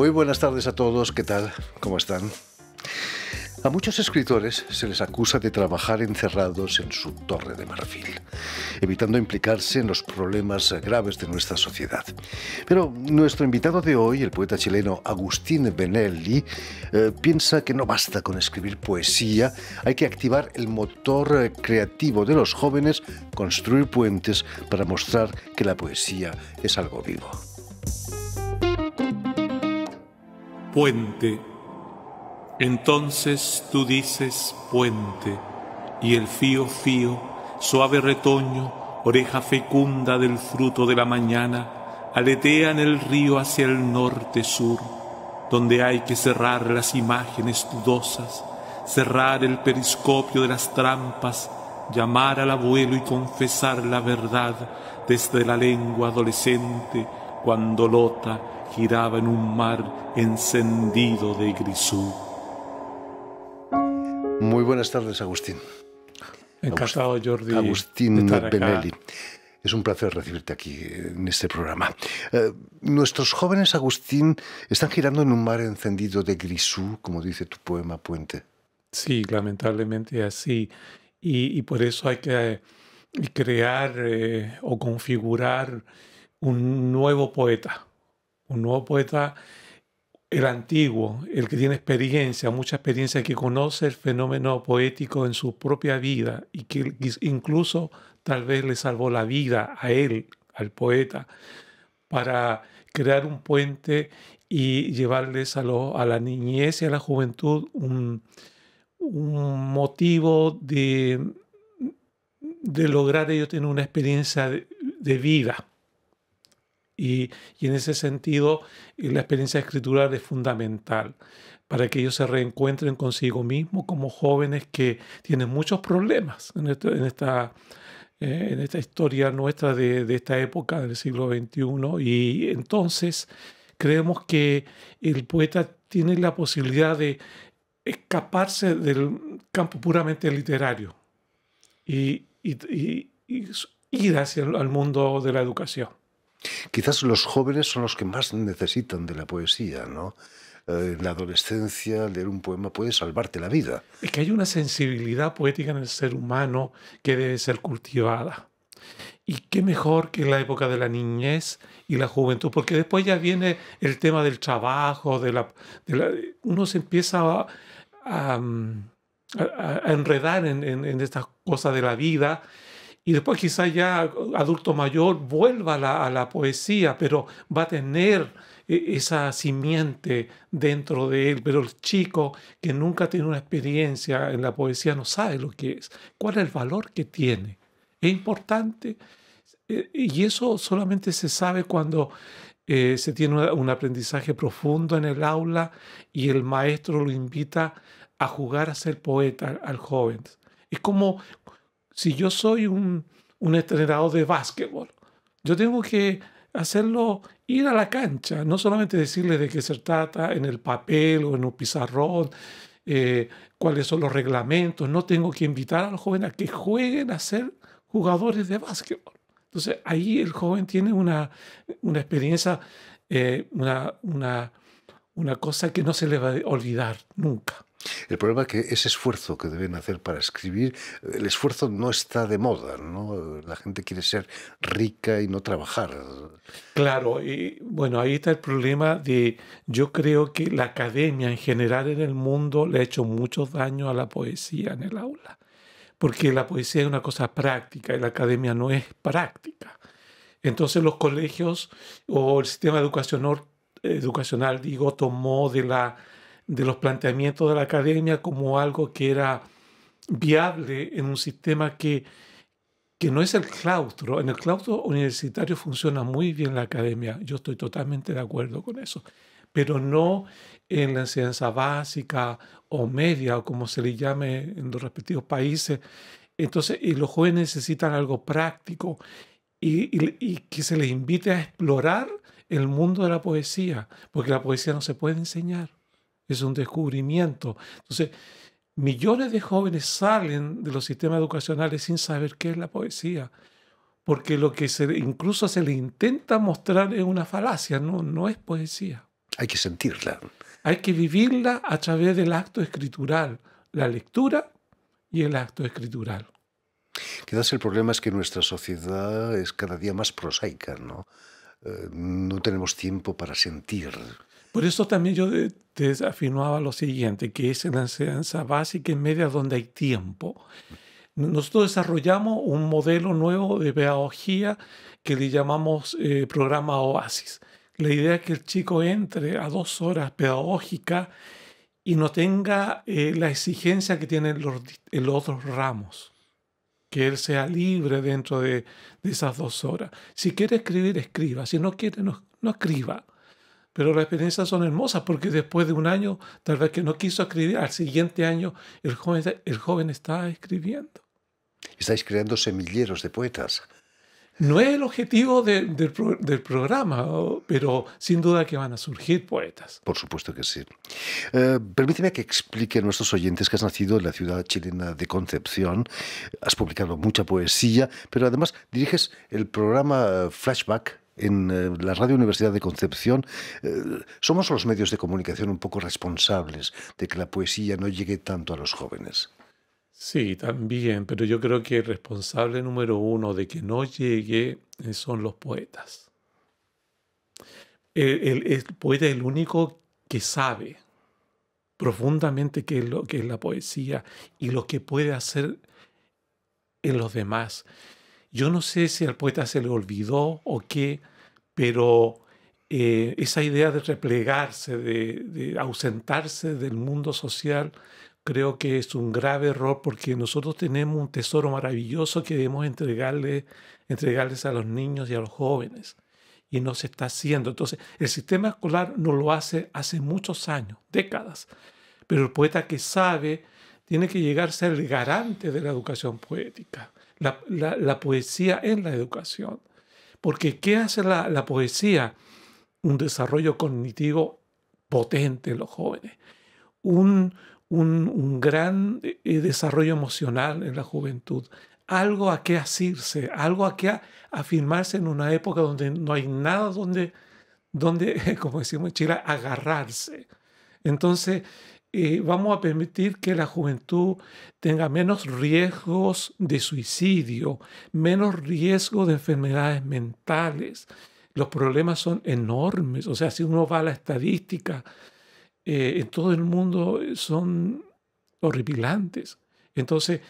Muy buenas tardes a todos, ¿qué tal? ¿Cómo están? A muchos escritores se les acusa de trabajar encerrados en su torre de marfil, evitando implicarse en los problemas graves de nuestra sociedad. Pero nuestro invitado de hoy, el poeta chileno Agustín Benelli, piensa que no basta con escribir poesía, hay que activar el motor creativo de los jóvenes, construir puentes para mostrar que la poesía es algo vivo. Puente. Entonces tú dices puente, y el fío fío, suave retoño, oreja fecunda del fruto de la mañana, aletea en el río hacia el norte-sur, donde hay que cerrar las imágenes dudosas, cerrar el periscopio de las trampas, llamar al abuelo y confesar la verdad desde la lengua adolescente, cuando Lota giraba en un mar encendido de grisú. Muy buenas tardes, Agustín. Encantado, Jordi. Agustín Benelli. Es un placer recibirte aquí en este programa. Nuestros jóvenes, Agustín, están girando en un mar encendido de grisú, como dice tu poema Puente. Sí, lamentablemente así. Y por eso hay que crear o configurar un nuevo poeta. Un nuevo poeta, el antiguo, el que tiene experiencia, mucha experiencia, que conoce el fenómeno poético en su propia vida y que incluso tal vez le salvó la vida a él, al poeta, para crear un puente y llevarles a la niñez y a la juventud un motivo de lograr ellos tener una experiencia de vida. Y en ese sentido, la experiencia escritural es fundamental para que ellos se reencuentren consigo mismos como jóvenes que tienen muchos problemas en esta historia nuestra de esta época del siglo XXI. Y entonces creemos que el poeta tiene la posibilidad de escaparse del campo puramente literario y ir hacia el mundo de la educación. Quizás los jóvenes son los que más necesitan de la poesía, ¿no? En la adolescencia, leer un poema puede salvarte la vida. Es que hay una sensibilidad poética en el ser humano que debe ser cultivada. Y qué mejor que la época de la niñez y la juventud, porque después ya viene el tema del trabajo, uno se empieza a enredar en estas cosas de la vida. Y después quizás ya adulto mayor vuelva a la poesía, pero va a tener esa simiente dentro de él. Pero el chico que nunca tiene una experiencia en la poesía no sabe lo que es, cuál es el valor que tiene. Es importante y eso solamente se sabe cuando se tiene un aprendizaje profundo en el aula y el maestro lo invita a jugar a ser poeta al joven. Es como si yo soy un entrenador de básquetbol, yo tengo que hacerlo ir a la cancha, no solamente decirle de qué se trata en el papel o en un pizarrón, cuáles son los reglamentos. No, tengo que invitar a los jóvenes a que jueguen a ser jugadores de básquetbol. Entonces ahí el joven tiene una experiencia, una cosa que no se le va a olvidar nunca. El problema es que ese esfuerzo que deben hacer para escribir, el esfuerzo no está de moda, ¿no? La gente quiere ser rica y no trabajar. Claro, y bueno, ahí está el problema yo creo que la academia en general en el mundo le ha hecho mucho daño a la poesía en el aula, porque la poesía es una cosa práctica y la academia no es práctica. Entonces los colegios o el sistema educacional tomó de los planteamientos de la academia como algo que era viable en un sistema que no es el claustro. En el claustro universitario funciona muy bien la academia, yo estoy totalmente de acuerdo con eso, pero no en la enseñanza básica o media, o como se le llame en los respectivos países. Entonces, y los jóvenes necesitan algo práctico y que se les invite a explorar el mundo de la poesía, porque la poesía no se puede enseñar. Es un descubrimiento. Entonces, millones de jóvenes salen de los sistemas educacionales sin saber qué es la poesía, porque lo que incluso se le intenta mostrar es una falacia, no es poesía. Hay que sentirla. Hay que vivirla a través del acto escritural, la lectura y el acto escritural. Quizás el problema es que nuestra sociedad es cada día más prosaica, ¿no? No tenemos tiempo para sentir. Por eso también yo te afirmaba lo siguiente, que es en la enseñanza básica y media donde hay tiempo. Nosotros desarrollamos un modelo nuevo de pedagogía que le llamamos programa Oasis. La idea es que el chico entre a 2 horas pedagógicas y no tenga la exigencia que tienen en los otros ramos, que él sea libre dentro de esas 2 horas. Si quiere escribir, escriba. Si no quiere, no escriba. Pero las experiencias son hermosas porque después de un año, tal vez que no quiso escribir, al siguiente año el joven está escribiendo. Estáis creando semilleros de poetas. No es el objetivo del programa, pero sin duda que van a surgir poetas. Por supuesto que sí. Permíteme que explique a nuestros oyentes que has nacido en la ciudad chilena de Concepción, has publicado mucha poesía, pero además diriges el programa Flashback en la Radio Universidad de Concepción. Somos los medios de comunicación un poco responsables de que la poesía no llegue tanto a los jóvenes. Sí, también, pero yo creo que el responsable número uno de que no llegue son los poetas. El poeta es el único que sabe profundamente qué es lo que es la poesía y lo que puede hacer en los demás. Yo no sé si al poeta se le olvidó o qué, pero esa idea de replegarse, de ausentarse del mundo social, creo que es un grave error porque nosotros tenemos un tesoro maravilloso que debemos entregarles a los niños y a los jóvenes. Y no se está haciendo. Entonces, el sistema escolar no lo hace muchos años, décadas. Pero el poeta que sabe tiene que llegar a ser el garante de la educación poética. La poesía en la educación. Porque ¿qué hace la poesía? Un desarrollo cognitivo potente en los jóvenes. Un gran desarrollo emocional en la juventud. Algo a qué asirse, algo a qué afirmarse en una época donde no hay nada donde como decimos en Chile, agarrarse. Entonces, vamos a permitir que la juventud tenga menos riesgos de suicidio, menos riesgo de enfermedades mentales. Los problemas son enormes. O sea, si uno va a la estadística, en todo el mundo son horripilantes. Entonces,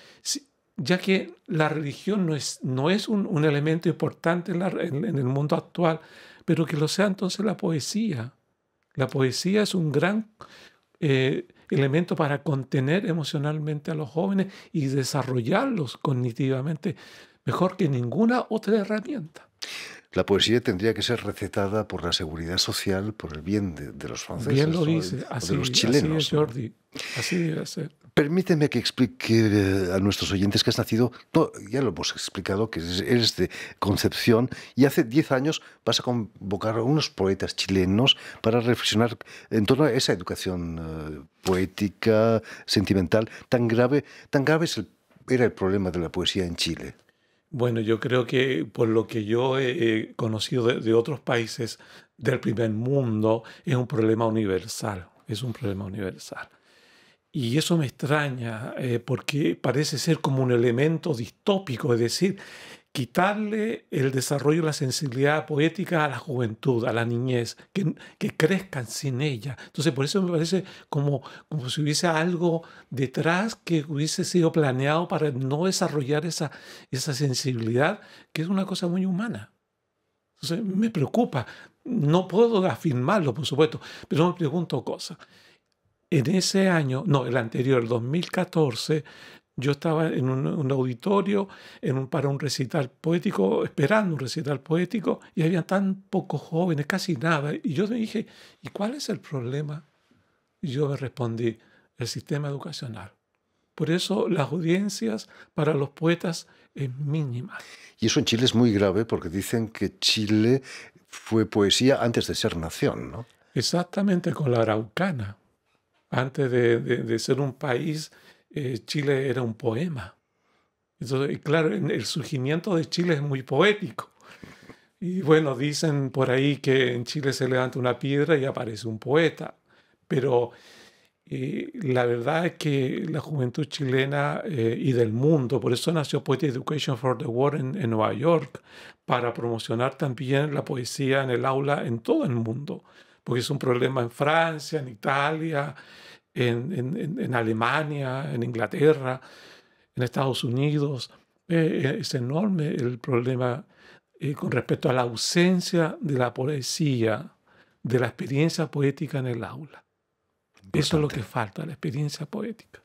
ya que la religión no es un elemento importante en el mundo actual, pero que lo sea entonces la poesía. La poesía es un gran elemento para contener emocionalmente a los jóvenes y desarrollarlos cognitivamente mejor que ninguna otra herramienta. La poesía tendría que ser recetada por la seguridad social, por el bien de los Bien franceses, lo ¿no? dice, O de los así chilenos, es, ¿no? Jordi, así debe ser. Permíteme que explique a nuestros oyentes que has nacido, no, ya lo hemos explicado, que eres de Concepción y hace 10 años vas a convocar a unos poetas chilenos para reflexionar en torno a esa educación poética, sentimental, tan grave era el problema de la poesía en Chile. Bueno, yo creo que por lo que yo he conocido de otros países del primer mundo, es un problema universal, es un problema universal. Y eso me extraña porque parece ser como un elemento distópico, es decir, quitarle el desarrollo y la sensibilidad poética a la juventud, a la niñez, que crezcan sin ella. Entonces, por eso me parece como si hubiese algo detrás que hubiese sido planeado para no desarrollar esa sensibilidad, que es una cosa muy humana. Entonces, me preocupa. No puedo afirmarlo, por supuesto, pero me pregunto cosas. En ese año, no, el anterior, el 2014, yo estaba en un auditorio para un recital poético, esperando un recital poético, y había tan pocos jóvenes, casi nada. Y yo me dije, ¿y cuál es el problema? Y yo me respondí, el sistema educacional. Por eso las audiencias para los poetas es mínima. Y eso en Chile es muy grave porque dicen que Chile fue poesía antes de ser nación, ¿no? Exactamente, con la Araucana. Antes de ser un país, Chile era un poema. Entonces, claro, el surgimiento de Chile es muy poético, Y bueno, dicen por ahí que en Chile se levanta una piedra y aparece un poeta, pero la verdad es que la juventud chilena y del mundo, por eso nació Poetry Education for the World en Nueva York, para promocionar también la poesía en el aula en todo el mundo, porque es un problema en Francia, en Italia, en Alemania, en Inglaterra, en Estados Unidos. Es enorme el problema con respecto a la ausencia de la poesía, de la experiencia poética en el aula. Eso es lo Importante. que falta, la experiencia poética.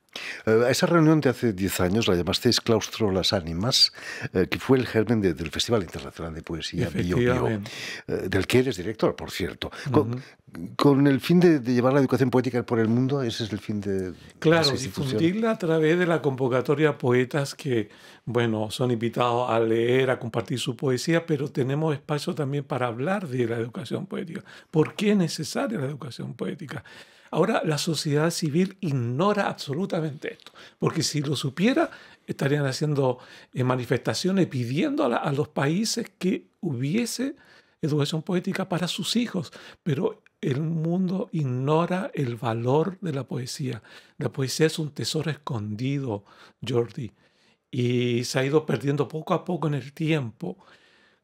A esa reunión de hace 10 años la llamasteis Claustro Las Ánimas, que fue el germen del Festival Internacional de Poesía Bio Bio, Efectivamente. del que eres director, por cierto. Ujú. Con el fin de llevar la educación poética por el mundo, ese es el fin de esa Claro, institución. difundirla a través de la convocatoria a poetas que, bueno, son invitados a leer, a compartir su poesía, pero tenemos espacio también para hablar de la educación poética. ¿Por qué es necesaria la educación poética? Ahora, la sociedad civil ignora absolutamente esto, porque si lo supiera, estarían haciendo manifestaciones pidiendo a los países que hubiese educación poética para sus hijos, pero el mundo ignora el valor de la poesía. La poesía es un tesoro escondido, Jordi, y se ha ido perdiendo poco a poco en el tiempo.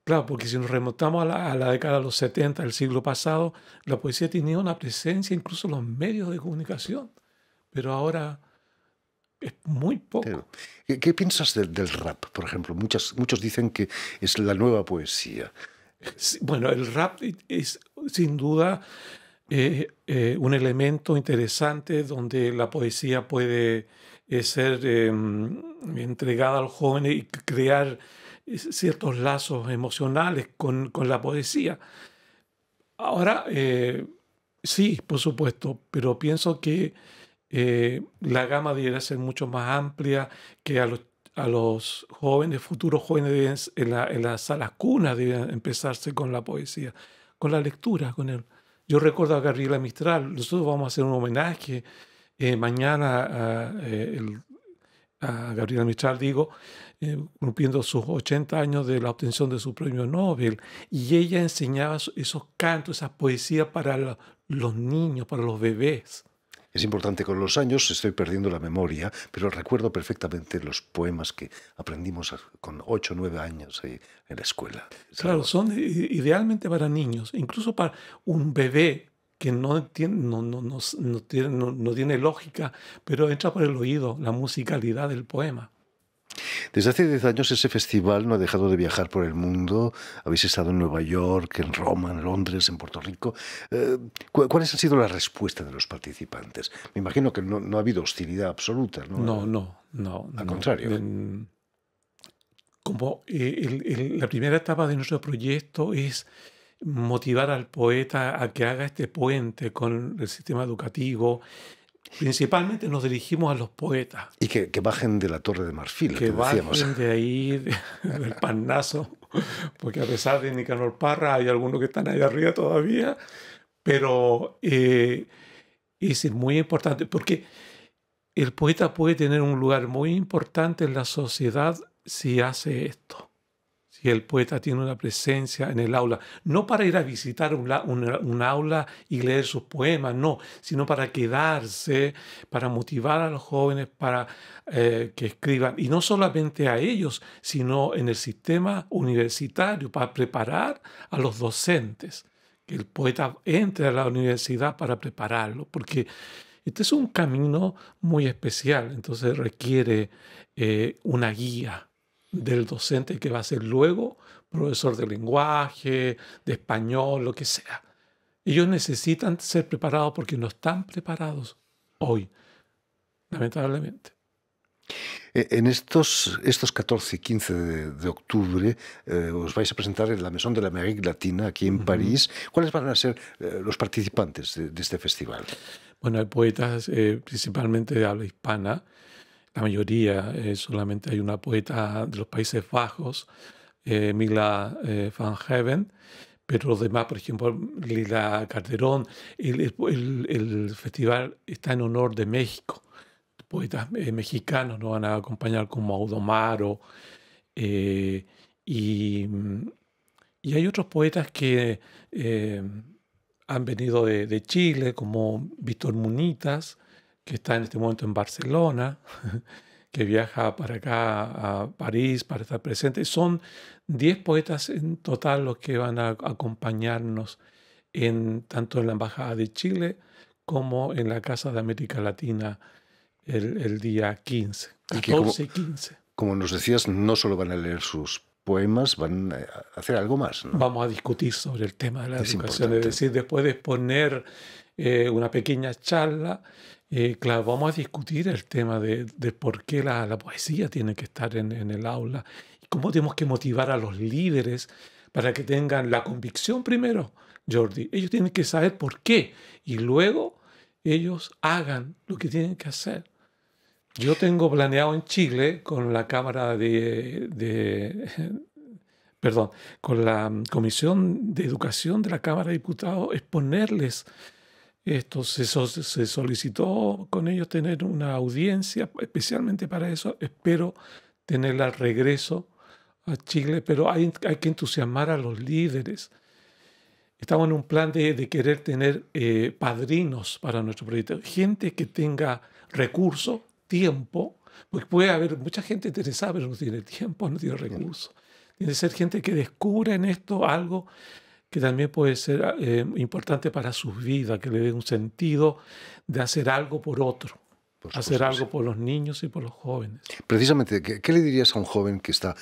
Claro, porque si nos remontamos a la década de los 70 del siglo pasado, la poesía tenía una presencia incluso en los medios de comunicación, pero ahora es muy Claro. poco. ¿Qué piensas del rap, por ejemplo? Muchos dicen que es la nueva poesía. Sí, bueno, el rap es sin duda un elemento interesante donde la poesía puede ser entregada al joven y crear ciertos lazos emocionales con la poesía. Ahora, sí, por supuesto, pero pienso que la gama debería ser mucho más amplia, que a los jóvenes, futuros jóvenes, en las salas cunas deben empezarse con la poesía, con la lectura, con él. Yo recuerdo a Gabriela Mistral, nosotros vamos a hacer un homenaje mañana a Gabriela Mistral, digo, cumpliendo sus 80 años de la obtención de su premio Nobel, y ella enseñaba esos cantos, esas poesías para los niños, para los bebés. Es importante, con los años estoy perdiendo la memoria, pero recuerdo perfectamente los poemas que aprendimos con 8 o 9 años en la escuela. Es Claro, algo. son idealmente para niños, incluso para un bebé que no, no tiene lógica, pero entra por el oído la musicalidad del poema. Desde hace 10 años ese festival no ha dejado de viajar por el mundo. Habéis estado en Nueva York, en Roma, en Londres, en Puerto Rico. ¿Cuáles han sido las respuestas de los participantes? Me imagino que no ha habido hostilidad absoluta, ¿no? No, no, no, Al no. contrario. Como la primera etapa de nuestro proyecto es motivar al poeta a que haga este puente con el sistema educativo. Principalmente nos dirigimos a los poetas, Y que bajen de la Torre de Marfil, lo que que decíamos. bajen de ahí, del Parnaso, porque a pesar de Nicanor Parra hay algunos que están ahí arriba todavía, pero es muy importante porque el poeta puede tener un lugar muy importante en la sociedad si hace esto. Si el poeta tiene una presencia en el aula, no para ir a visitar un aula y leer sus poemas, no, sino para quedarse, para motivar a los jóvenes para que escriban, y no solamente a ellos, sino en el sistema universitario, para preparar a los docentes, que el poeta entre a la universidad para prepararlo, porque este es un camino muy especial, entonces requiere una guía del docente que va a ser luego profesor de lenguaje, de español, lo que sea. Ellos necesitan ser preparados porque no están preparados hoy, lamentablemente. En estos 14 y 15 de octubre os vais a presentar en la Maison de l'Amérique Latina, aquí en Ujú. París. ¿Cuáles van a ser los participantes de este festival? Bueno, hay poetas principalmente de habla hispana, la mayoría, solamente hay una poeta de los Países Bajos, Mila van Heaven, pero los demás, por ejemplo, Lila Calderón, el festival está en honor de México. Poetas mexicanos nos van a acompañar como Audomaro, eh, y, Y hay otros poetas que han venido de Chile, como Víctor Munitas, que está en este momento en Barcelona, que viaja para acá a París para estar presente. Son 10 poetas en total los que van a acompañarnos tanto en la Embajada de Chile como en la Casa de América Latina el día 15, Y que, como, 14 y 15. como nos decías, no solo van a leer sus poemas, van a hacer algo más, ¿no? Vamos a discutir sobre el tema de la Es educación, importante. es decir, después de exponer una pequeña charla, claro, vamos a discutir el tema de por qué la poesía tiene que estar en el aula y cómo tenemos que motivar a los líderes para que tengan la convicción primero, Jordi. Ellos tienen que saber por qué y luego ellos hagan lo que tienen que hacer. Yo tengo planeado en Chile con la Cámara perdón, con la Comisión de Educación de la Cámara de Diputados, exponerles esto. Se solicitó con ellos tener una audiencia especialmente para eso. Espero tenerla al regreso a Chile, pero hay que entusiasmar a los líderes. Estamos en un plan de querer tener padrinos para nuestro proyecto, gente que tenga recursos, tiempo, porque puede haber mucha gente interesada, pero no tiene tiempo, no tiene recursos. Tiene que ser gente que descubra en esto algo que también puede ser importante para sus vidas, que le dé un sentido de hacer algo por otro, Por supuesto hacer que algo sí. por los niños y por los jóvenes. Precisamente, ¿qué le dirías a un joven que está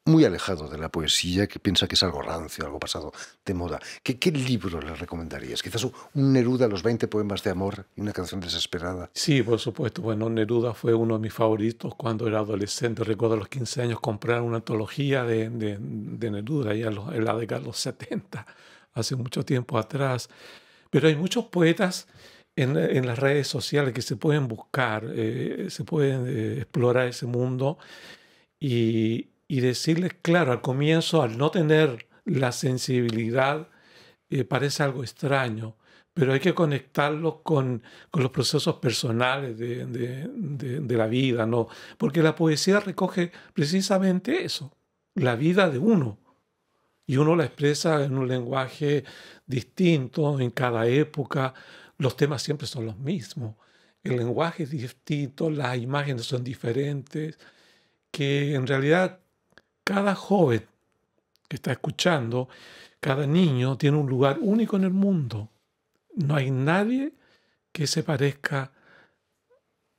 muy alejado de la poesía, que piensa que es algo rancio, algo pasado de moda? ¿Qué libro le recomendarías? Quizás un Neruda, los 20 poemas de amor y una canción desesperada. Sí, por supuesto. Bueno, Neruda fue uno de mis favoritos cuando era adolescente. Recuerdo a los 15 años comprar una antología de Neruda, ya en la década de los 70, hace mucho tiempo atrás. Pero hay muchos poetas en las redes sociales que se pueden buscar, se pueden explorar ese mundo y decirles, claro, al comienzo, al no tener la sensibilidad, parece algo extraño, pero hay que conectarlo con los procesos personales de la vida, ¿no? Porque la poesía recoge precisamente eso, la vida de uno, y uno la expresa en un lenguaje distinto en cada época. Los temas siempre son los mismos, el lenguaje es distinto, las imágenes son diferentes, que en realidad cada joven que está escuchando, cada niño tiene un lugar único en el mundo. No hay nadie que se parezca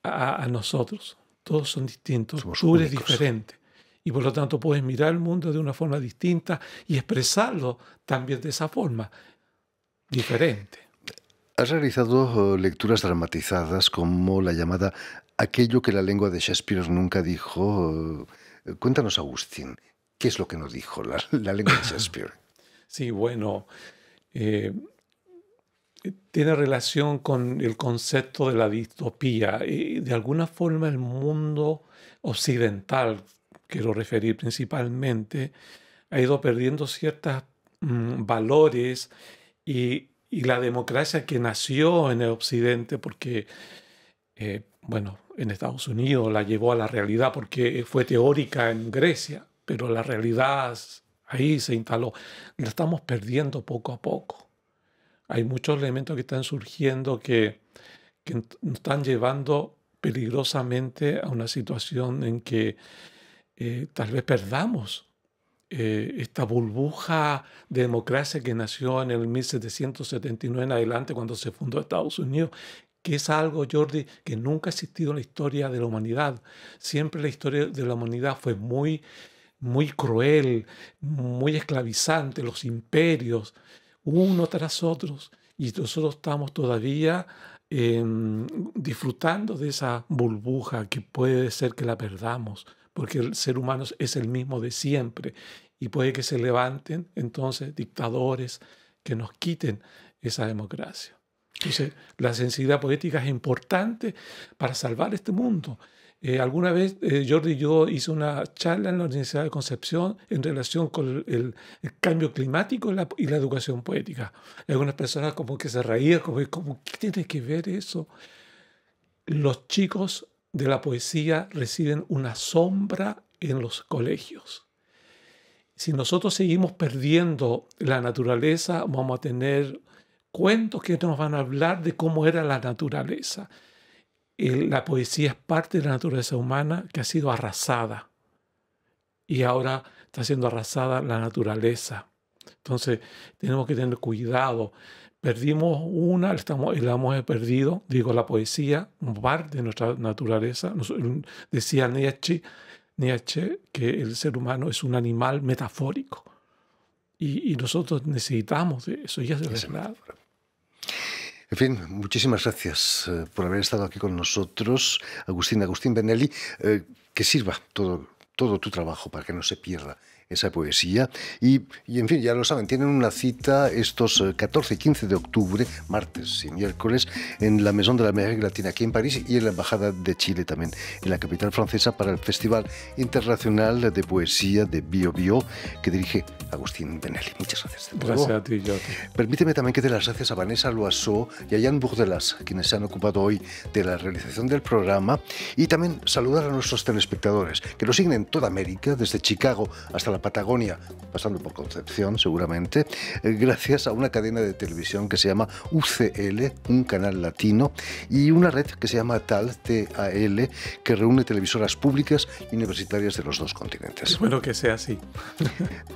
a nosotros. Todos son distintos. Somos Tú eres únicos. diferente. Y por lo tanto puedes mirar el mundo de una forma distinta y expresarlo también de esa forma, diferente. Has realizado lecturas dramatizadas como la llamada Aquello que la lengua de Shakespeare nunca dijo. Cuéntanos, Agustín, ¿qué es lo que no dijo la lengua de Shakespeare? Sí, bueno, eh, tiene relación con el concepto de la distopía. Y de alguna forma el mundo occidental, quiero referir principalmente, ha ido perdiendo ciertos valores y la democracia que nació en el occidente, porque, bueno, en Estados Unidos la llevó a la realidad porque fue teórica en Grecia, pero la realidad ahí se instaló. La estamos perdiendo poco a poco. Hay muchos elementos que están surgiendo que nos están llevando peligrosamente a una situación en que tal vez perdamos esta burbuja de democracia que nació en el 1779 en adelante cuando se fundó Estados Unidos, que es algo, Jordi, que nunca ha existido en la historia de la humanidad. Siempre la historia de la humanidad fue muy, muy cruel, muy esclavizante, los imperios, uno tras otros, y nosotros estamos todavía disfrutando de esa burbuja que puede ser que la perdamos, porque el ser humano es el mismo de siempre, y puede que se levanten entonces dictadores que nos quiten esa democracia. Entonces, la sensibilidad poética es importante para salvar este mundo. Alguna vez, Jordi y yo hice una charla en la Universidad de Concepción en relación con el cambio climático y la educación poética. Y algunas personas como que se reían, como, ¿qué tiene que ver eso? Los chicos de la poesía reciben una sombra en los colegios. Si nosotros seguimos perdiendo la naturaleza, vamos a tener cuentos que nos van a hablar de cómo era la naturaleza. La poesía es parte de la naturaleza humana que ha sido arrasada y ahora está siendo arrasada la naturaleza. Entonces tenemos que tener cuidado. Perdimos la hemos perdido, digo, la poesía, un parte de nuestra naturaleza. Decía Nietzsche que el ser humano es un animal metafórico y nosotros necesitamos de eso, y es de verdad. En fin, muchísimas gracias por haber estado aquí con nosotros, Agustín Benelli. Que sirva todo tu trabajo para que no se pierda esa poesía. Y en fin, ya lo saben, tienen una cita estos 14 y 15 de octubre, martes y miércoles, en la Maison de l'Amérique Latine aquí en París y en la Embajada de Chile también, en la capital francesa, para el Festival Internacional de Poesía de Bio Bio, que dirige Agustín Benelli. Muchas gracias. Gracias a ti, Joti. Permíteme también que dé las gracias a Vanessa Loiseau y a Jan Bourdelas, quienes se han ocupado hoy de la realización del programa, y también saludar a nuestros telespectadores, que nos siguen en toda América, desde Chicago hasta la Patagonia, pasando por Concepción seguramente, gracias a una cadena de televisión que se llama UCL, un canal latino, y una red que se llama TAL, T-A-L, que reúne televisoras públicas y universitarias de los dos continentes. Espero que sea así.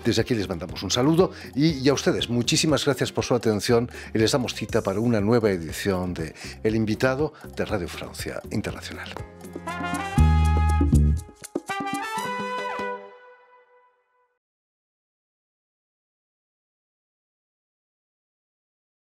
Desde aquí les mandamos un saludo y a ustedes muchísimas gracias por su atención y les damos cita para una nueva edición de El Invitado de Radio Francia Internacional.